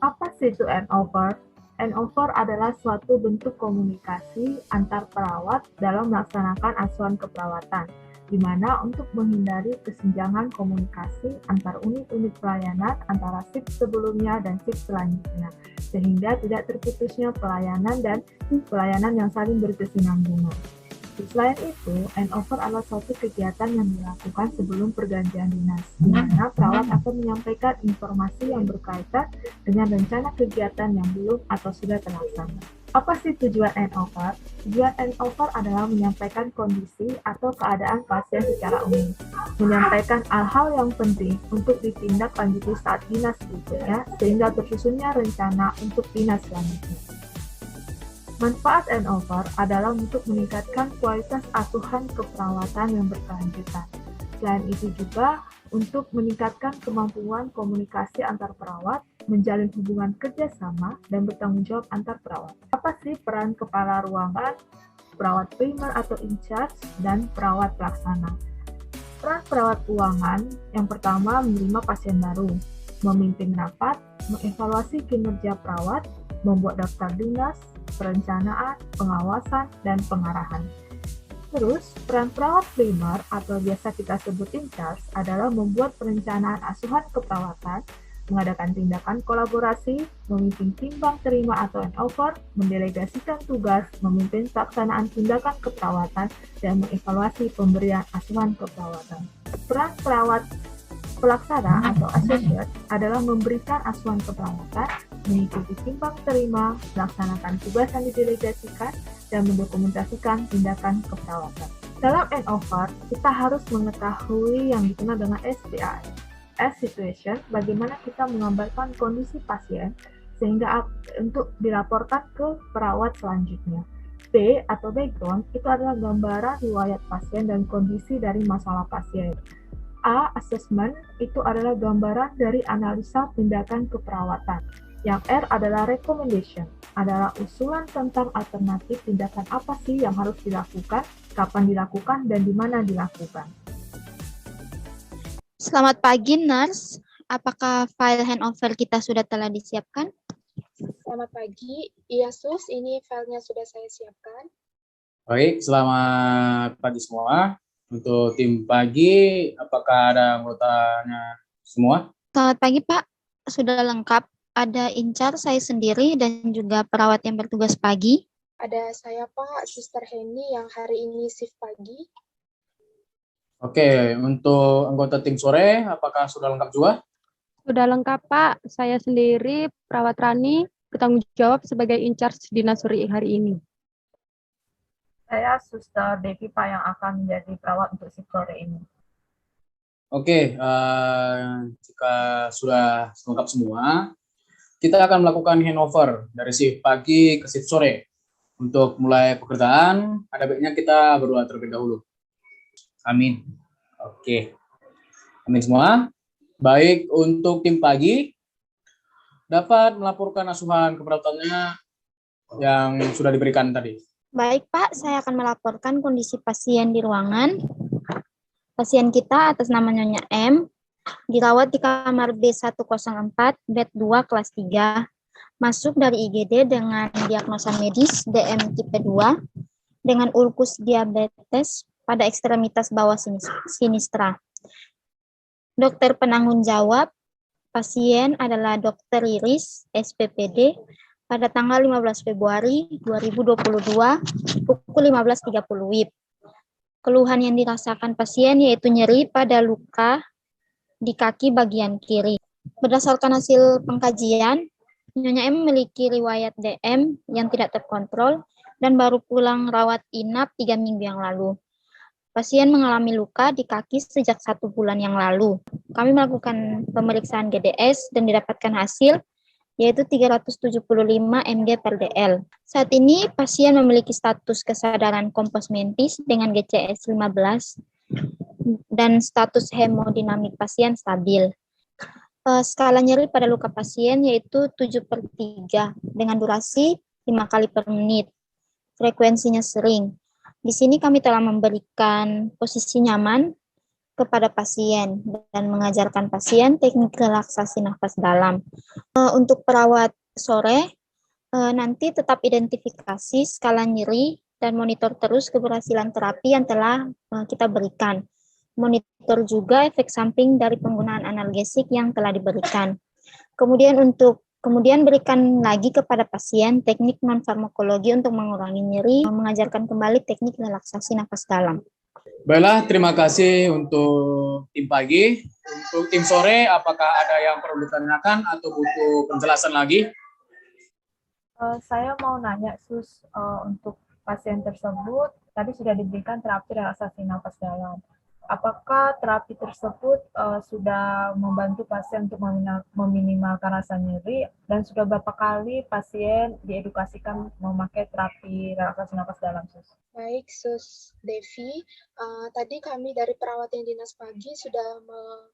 Apa sih itu handover? Handover adalah suatu bentuk komunikasi antar perawat dalam melaksanakan asuhan keperawatan, di mana untuk menghindari kesenjangan komunikasi antar unit-unit pelayanan antara shift sebelumnya dan shift selanjutnya, sehingga tidak terputusnya pelayanan dan pelayanan yang saling berkesinambungan. Selain itu, handover adalah suatu kegiatan yang dilakukan sebelum pergantian dinas, di mana perawat akan menyampaikan informasi yang berkaitan dengan rencana kegiatan yang belum atau sudah terlaksana. Apa sih tujuan handover? Tujuan handover adalah menyampaikan kondisi atau keadaan pasien secara umum, menyampaikan hal-hal yang penting untuk ditindaklanjuti saat dinas berikutnya, sehingga tersusunnya rencana untuk dinas selanjutnya. Manfaat handover adalah untuk meningkatkan kualitas asuhan keperawatan yang berkelanjutan. Selain itu juga untuk meningkatkan kemampuan komunikasi antar perawat, menjalin hubungan kerjasama, dan bertanggung jawab antar perawat. Apa sih peran kepala ruangan, perawat primer atau in-charge, dan perawat pelaksana? Peran perawat ruangan yang pertama menerima pasien baru, memimpin rapat, mengevaluasi kinerja perawat, membuat daftar dinas, perencanaan, pengawasan, dan pengarahan. Terus, peran perawat primer atau biasa kita sebut in-charge adalah membuat perencanaan asuhan keperawatan, mengadakan tindakan kolaborasi, memimpin timbang terima atau handover, mendelegasikan tugas, memimpin pelaksanaan tindakan keperawatan, dan mengevaluasi pemberian asuhan keperawatan. Peran perawat pelaksana atau associate adalah memberikan asuhan keperawatan, mengikuti timbang terima, melaksanakan tugas yang didelegasikan, dan mendokumentasikan tindakan keperawatan. Dalam handover, kita harus mengetahui yang dikenal dengan SPI. S situation, bagaimana kita menggambarkan kondisi pasien sehingga untuk dilaporkan ke perawat selanjutnya. B atau background itu adalah gambaran riwayat pasien dan kondisi dari masalah pasien. A. Assessment itu adalah gambaran dari analisa tindakan keperawatan. Yang R adalah recommendation, adalah usulan tentang alternatif tindakan apa sih yang harus dilakukan, kapan dilakukan, dan di mana dilakukan. Selamat pagi, Nurse. Apakah file handover kita sudah telah disiapkan? Selamat pagi. Iya, Sus. Ini filenya sudah saya siapkan. Baik, selamat pagi semua. Untuk tim pagi, apakah ada anggotanya semua? Selamat pagi, Pak. Sudah lengkap. Ada in-charge saya sendiri dan juga perawat yang bertugas pagi. Ada saya, Pak, Suster Henny yang hari ini shift pagi. Oke, untuk anggota tim sore, apakah sudah lengkap juga? Sudah lengkap, Pak. Saya sendiri, perawat Rani, bertanggung jawab sebagai in-charge dinas suri hari ini. Saya Suster Devi Pak yang akan menjadi perawat untuk shift sore ini. Oke, jika sudah lengkap semua, kita akan melakukan handover dari shift pagi ke shift sore. Untuk mulai pekerjaan, ada baiknya kita berdoa terlebih dahulu. Amin. Oke. Amin semua. Baik, untuk tim pagi, dapat melaporkan asuhan keperawatannya yang sudah diberikan tadi. Baik, Pak. Saya akan melaporkan kondisi pasien di ruangan. Pasien kita atas nama Nyonya M, dirawat di kamar B104, bed 2, kelas 3. Masuk dari IGD dengan diagnosa medis DM tipe 2, dengan ulkus diabetes pada ekstremitas bawah sinistra. Dokter penanggung jawab pasien adalah Dr. Iris, SPPD, pada tanggal 15 Februari 2022, pukul 15.30 WIB. Keluhan yang dirasakan pasien yaitu nyeri pada luka di kaki bagian kiri. Berdasarkan hasil pengkajian, Nyonya M memiliki riwayat DM yang tidak terkontrol dan baru pulang rawat inap 3 minggu yang lalu. Pasien mengalami luka di kaki sejak 1 bulan yang lalu. Kami melakukan pemeriksaan GDS dan didapatkan hasil yaitu 375 mg per dl. Saat ini pasien memiliki status kesadaran kompos mentis dengan GCS 15 dan status hemodinamik pasien stabil. Skala nyeri pada luka pasien yaitu 7/3 dengan durasi 5 kali per menit. Frekuensinya sering. Di sini kami telah memberikan posisi nyaman kepada pasien dan mengajarkan pasien teknik relaksasi nafas dalam. Untuk perawat sore, nanti tetap identifikasi skala nyeri dan monitor terus keberhasilan terapi yang telah kita berikan. Monitor juga efek samping dari penggunaan analgesik yang telah diberikan. Kemudian berikan lagi kepada pasien teknik non-farmakologi untuk mengurangi nyeri, mengajarkan kembali teknik relaksasi nafas dalam. Baiklah, terima kasih untuk tim pagi. Untuk tim sore, apakah ada yang perlu ditanyakan atau butuh penjelasan lagi? Saya mau nanya, Sus, untuk pasien tersebut, tadi sudah diberikan terapi relaksasi nafas dalam. Apakah terapi tersebut sudah membantu pasien untuk meminimalkan rasa nyeri, dan sudah berapa kali pasien diedukasikan memakai terapi relaksasi nafas dalam, Sus? Baik, Sus Devi. Tadi kami dari perawat yang dinas pagi sudah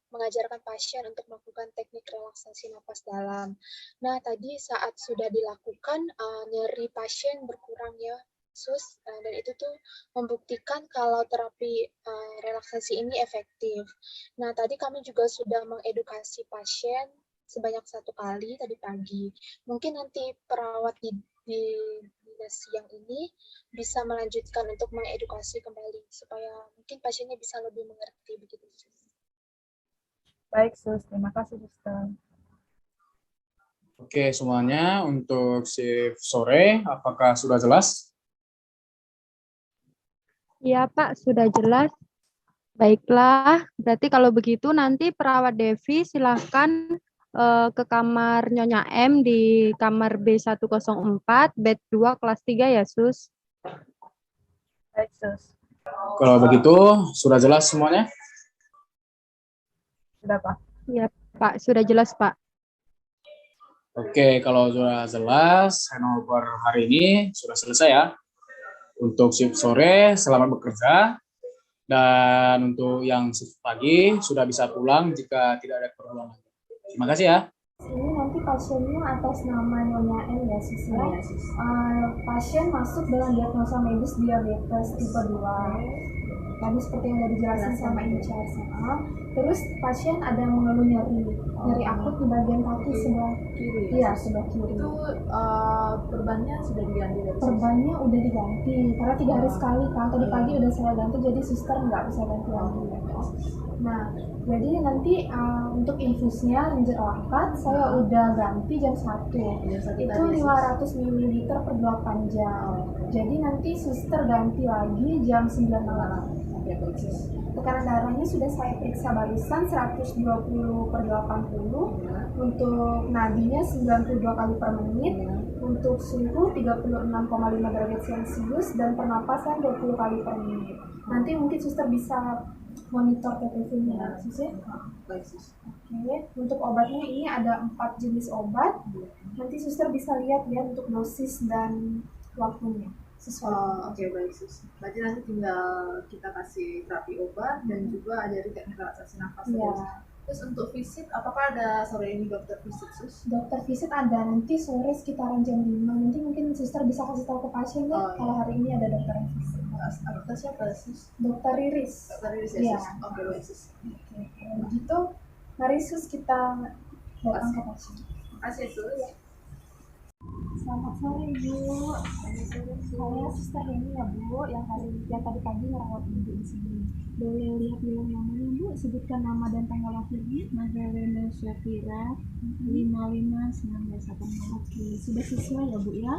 mengajarkan pasien untuk melakukan teknik relaksasi nafas dalam. Nah, tadi saat sudah dilakukan, nyeri pasien berkurang ya, Sus, dan itu tuh membuktikan kalau terapi relaksasi ini efektif. Nah, tadi kami juga sudah mengedukasi pasien sebanyak 1 kali tadi pagi. Mungkin nanti perawat di dinas siang ini bisa melanjutkan untuk mengedukasi kembali supaya mungkin pasiennya bisa lebih mengerti begitu. Baik, Sus. Terima kasih, Suster. Oke, semuanya untuk shift sore, apakah sudah jelas? Iya, Pak, sudah jelas. Baiklah, berarti kalau begitu nanti perawat Devi silahkan ke kamar Nyonya M di kamar B104, bed 2, kelas 3 ya, Sus. Baik, Sus. Kalau begitu, sudah jelas semuanya? Sudah, Pak. Iya, Pak, sudah jelas, Pak. Oke, kalau sudah jelas, handover hari ini sudah selesai ya. Untuk shift sore, selamat bekerja. Dan untuk yang shift pagi, sudah bisa pulang jika tidak ada keperluan lagi. Terima kasih ya. Ini nanti pasiennya atas nama Nyonya N ya, Sis ya. Pasien masuk dengan diagnosa medis diabetes tipe 2. Tadi seperti yang sudah dijelaskan sama in-charge. Terus pasien ada mengeluh nyeri akut di bagian kaki sebelah kiri. Iya, sebelah kiri. Itu perbannya sudah diganti? Perbannya udah diganti karena 3 hari sekali kan. Tadi pagi udah saya ganti, jadi suster nggak bisa ganti lagi. Nah, jadi nanti untuk infusnya Ranger Langkat saya udah ganti jam 1. Itu 500 ml per 8 jam. Jadi nanti suster ganti lagi jam 9 malam. Tekanan darahnya sudah saya periksa barusan 120 per 80. Untuk nadinya 92 kali per menit. Untuk suhu 36,5 derajat Celcius dan pernapasan 20 kali per menit. Nanti mungkin suster bisa monitor TTV-nya, Sus ya. Oke, untuk obatnya ini ada 4 jenis obat. Nanti suster bisa lihat ya untuk dosis dan waktunya. Oke, baik, Sus. Berarti nanti tinggal kita kasih terapi obat dan juga ajari teknik relaksasi nafas. Iya. Terus untuk visit, apakah ada sore ini dokter visit, Sus? Dokter visit ada nanti sore sekitaran jam 5. Nanti mungkin suster bisa kasih tahu ke pasien deh kalau hari ini ada dokter yang visit. Dokter siapa, Sus? Dokter Riris. Dokter Riris ya, Iya. Sus? Oke, baik, Sus. Oke, kalau begitu mari Sus kita datang ke pasien. Makasih, Sus. Selamat sore Ibu. Saya Suster Heni ya Bu, yang tadi pagi merawat Ibu di sini. Boleh lihat dulu namanya Bu, sebutkan nama dan tanggal lahirnya. Magdalena Syafira, 55-1980. Oke, sudah sesuai ya Bu ya.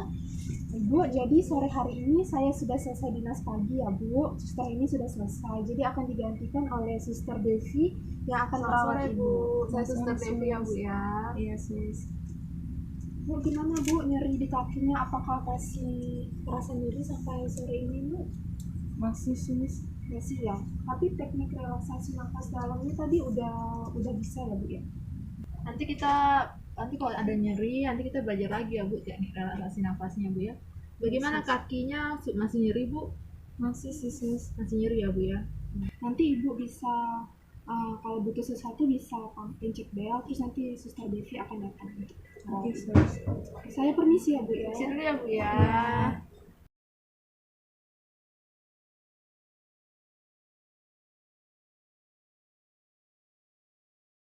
Ibu, jadi sore hari ini saya sudah selesai dinas pagi ya Bu. Suster ini sudah selesai, jadi akan digantikan oleh Suster Devi yang akan merawat Ibu. Saya Suster Devi ya Bu ya. Iya sis. Bu, gimana Bu nyeri di kakinya? Apakah masih terasa nyeri sampai sore ini Bu? Masih sis. Masih ya. Tapi teknik relaksasi nafas dalamnya tadi udah bisa ya Bu ya. Nanti kalau ada nyeri, nanti kita belajar lagi ya Bu teknik relaksasi nafasnya Bu ya. Bagaimana kakinya masih nyeri Bu? Masih sis. Masih nyeri ya Bu ya. Nanti Ibu bisa kalau butuh sesuatu bisa pencet bel, terus nanti Suster Devi akan datang. Oke, Saya permisi ya Bu ya. Sini dulu ya Bu ya. Ya.